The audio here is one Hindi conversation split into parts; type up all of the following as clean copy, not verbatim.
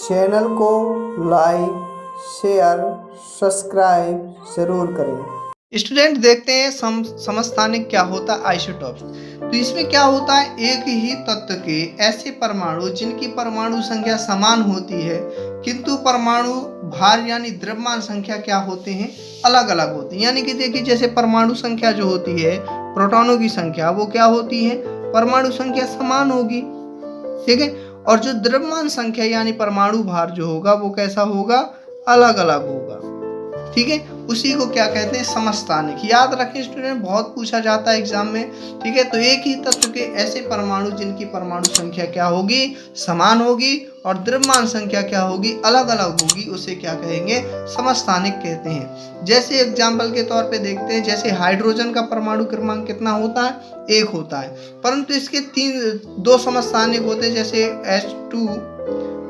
चैनल को लाइक, शेयर, सब्सक्राइब ज़रूर करें। स्टूडेंट देखते हैं समस्थानिक क्या होता है आइसोटॉप्स। तो इसमें क्या होता है, एक ही तत्व के ऐसे परमाणु जिनकी परमाणु संख्या समान होती है किंतु परमाणु भार यानी द्रव्यमान संख्या क्या होते हैं, अलग अलग होते हैं। यानी कि देखिए जैसे परमाणु संख्या जो होती है, प्रोटॉनों की संख्या वो क्या होती है, परमाणु संख्या समान होगी, ठीक है। और जो द्रव्यमान संख्या यानी परमाणु भार जो होगा वो कैसा होगा, अलग अलग होगा, ठीक है। उसी को क्या कहते हैं, समस्थानिक। याद रखें स्टूडेंट, बहुत पूछा जाता है एग्जाम में, ठीक है। तो एक ही तत्व के ऐसे परमाणु जिनकी परमाणु संख्या क्या होगी, समान होगी, और द्रव्यमान संख्या क्या होगी, अलग अलग होगी, उसे क्या कहेंगे, समस्थानिक कहते हैं। जैसे एग्जाम्पल के तौर पे देखते हैं, जैसे हाइड्रोजन का परमाणु क्रमांक कितना होता है, 1 होता है, परंतु इसके दो समस्थानिक होते हैं, जैसे H2,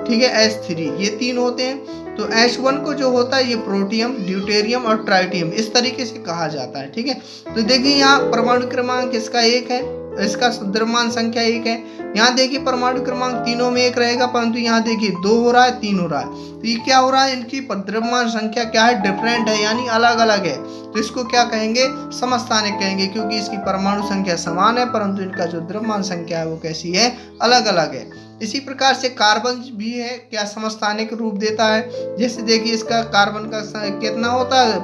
ठीक है, H3, ये 3 होते हैं। तो H1 को जो होता है ये प्रोटियम, ड्यूटेरियम और ट्राइटियम इस तरीके से कहा जाता है, ठीक है। तो देखिए यहाँ परमाणु क्रमांक इसका 1 है, इसका द्रव्यमान संख्या 1 है। यहाँ देखिए परमाणु क्रमांक तीनों में 1 रहेगा, परंतु यहाँ देखिए 2 हो रहा है, 3 हो रहा है। तो ये क्या हो रहा है, इनकी द्रव्यमान संख्या क्या है, डिफरेंट है, यानी अलग अलग है। तो इसको क्या कहेंगे, समस्थानिक कहेंगे, क्योंकि इसकी परमाणु संख्या समान है परंतु इनका जो द्रव्यमान संख्या है वो कैसी है, अलग अलग है। इसी प्रकार से कार्बन भी है, क्या समस्थानिक रूप देता है। जैसे देखिए इसका कार्बन का कितना होता है,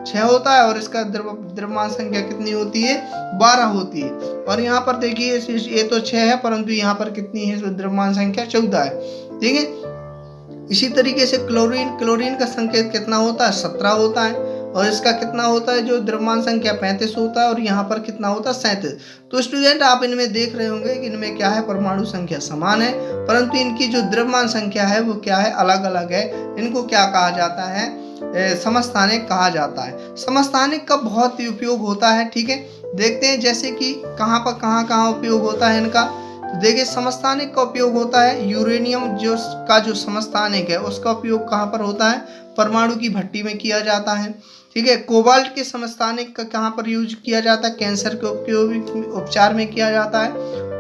6 होता है, और इसका द्रव्यमान संख्या कितनी होती है, 12 होती है। और यहाँ पर देखिए ये तो 6 है, परंतु यहाँ पर कितनी है, द्रव्यमान संख्या 14 है, ठीक है। इसी तरीके से क्लोरीन का संकेत कितना होता है, 17 होता है, और इसका कितना होता है, जो द्रव्यमान संख्या 35 होता है, और यहाँ पर कितना होता है, 37। तो स्टूडेंट आप इनमें देख रहे होंगे कि इनमें क्या है, परमाणु संख्या समान है, परंतु इनकी जो द्रव्यमान संख्या है वो क्या है, अलग अलग है। इनको क्या कहा जाता है, समस्थानिक कहा जाता है। समस्थानिक का बहुत ही उपयोग होता है, ठीक है। देखते हैं जैसे कि कहाँ पर कहाँ उपयोग होता है इनका। तो देखिए समस्थानिक का उपयोग होता है, यूरेनियम जो समस्थानिक है उसका उपयोग कहाँ पर होता है, परमाणु की भट्टी में किया जाता है, ठीक है। कोबाल्ट के समस्थानिक का कहाँ पर यूज किया जाता है, कैंसर के उपचार में किया जाता है।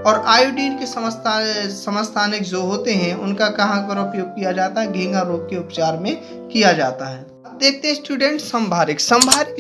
और आयोडीन के समस्थानिक जो होते हैं उनका कहाँ पर उपयोग किया जाता है, घेंघा रोग के उपचार में किया जाता है। अब देखते हैं स्टूडेंट संभारिक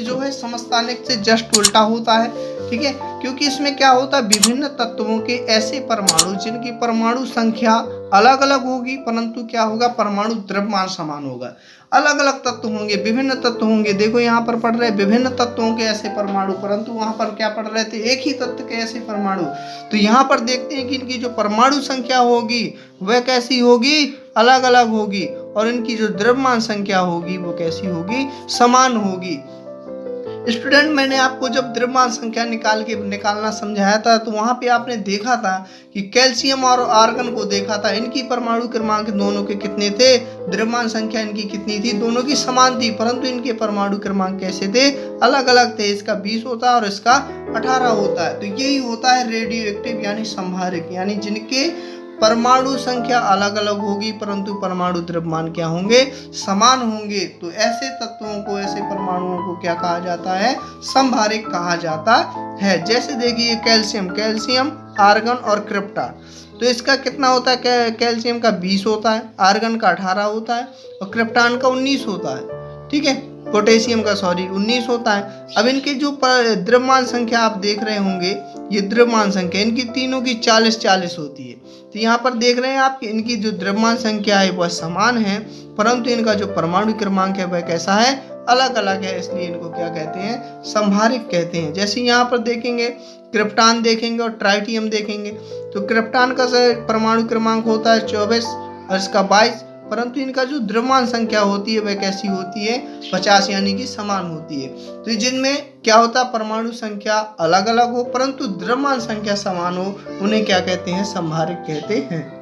जो है समस्थानिक से जस्ट उल्टा होता है, ठीक है, क्योंकि इसमें क्या होता है, विभिन्न तत्वों के ऐसे परमाणु जिनकी परमाणु संख्या अलग अलग होगी परंतु क्या होगा, परमाणु द्रव्यमान समान होगा। अलग अलग तत्व होंगे, विभिन्न तत्व होंगे। देखो यहाँ पर पढ़ रहे विभिन्न तत्वों के ऐसे परमाणु, परंतु वहां पर क्या पढ़ रहे थे, एक ही तत्व के ऐसे परमाणु। तो यहाँ पर देखते हैं कि इनकी जो परमाणु संख्या होगी वह कैसी होगी, अलग अलग होगी, और इनकी जो द्रव्यमान संख्या होगी वो कैसी होगी, समान होगी। स्टूडेंट मैंने आपको जब द्रव्यमान संख्या निकालना समझाया था, तो वहां पे आपने देखा था कि कैल्शियम और आर्गन को देखा था, इनकी परमाणु क्रमांक दोनों के कितने थे, द्रव्यमान संख्या इनकी कितनी थी, दोनों की समान थी, परंतु इनके परमाणु क्रमांक कैसे थे, अलग अलग थे। इसका 20 होता है और इसका 18 होता है। तो यही होता है रेडियो एक्टिव यानी संभारिक, यानी जिनके परमाणु संख्या अलग अलग होगी परंतु परमाणु द्रव्यमान क्या होंगे, समान होंगे। तो ऐसे तत्वों को, ऐसे परमाणुओं को क्या कहा जाता है, संभारिक कहा जाता है। जैसे देखिए कैल्शियम, आर्गन और क्रिप्टॉन। तो इसका कितना होता है, कैल्शियम का 20 होता है, आर्गन का 18 होता है, और क्रिप्टॉन का 19 होता है, ठीक है। पोटेशियम का 19 होता है। अब इनके जो द्रव्यमान संख्या आप देख रहे होंगे, ये द्रव्यमान संख्या इनकी तीनों की 40-40 होती है। तो यहाँ पर देख रहे हैं आप कि इनकी जो द्रव्यमान संख्या है वह समान है, परंतु इनका जो परमाणु क्रमांक है वह कैसा है, अलग अलग है। इसलिए इनको क्या कहते हैं, संभारिक कहते हैं। जैसे यहाँ पर देखेंगे क्रिप्टॉन देखेंगे और ट्राइटियम देखेंगे, तो क्रिप्टॉन का परमाणु क्रमांक होता है 24 और इसका 22, परंतु इनका जो द्रव्यमान संख्या होती है वह कैसी होती है, 50, यानी कि समान होती है। तो जिनमें क्या होता है, परमाणु संख्या अलग अलग हो परंतु द्रव्यमान संख्या समान हो, उन्हें क्या कहते हैं, संभारिक कहते हैं।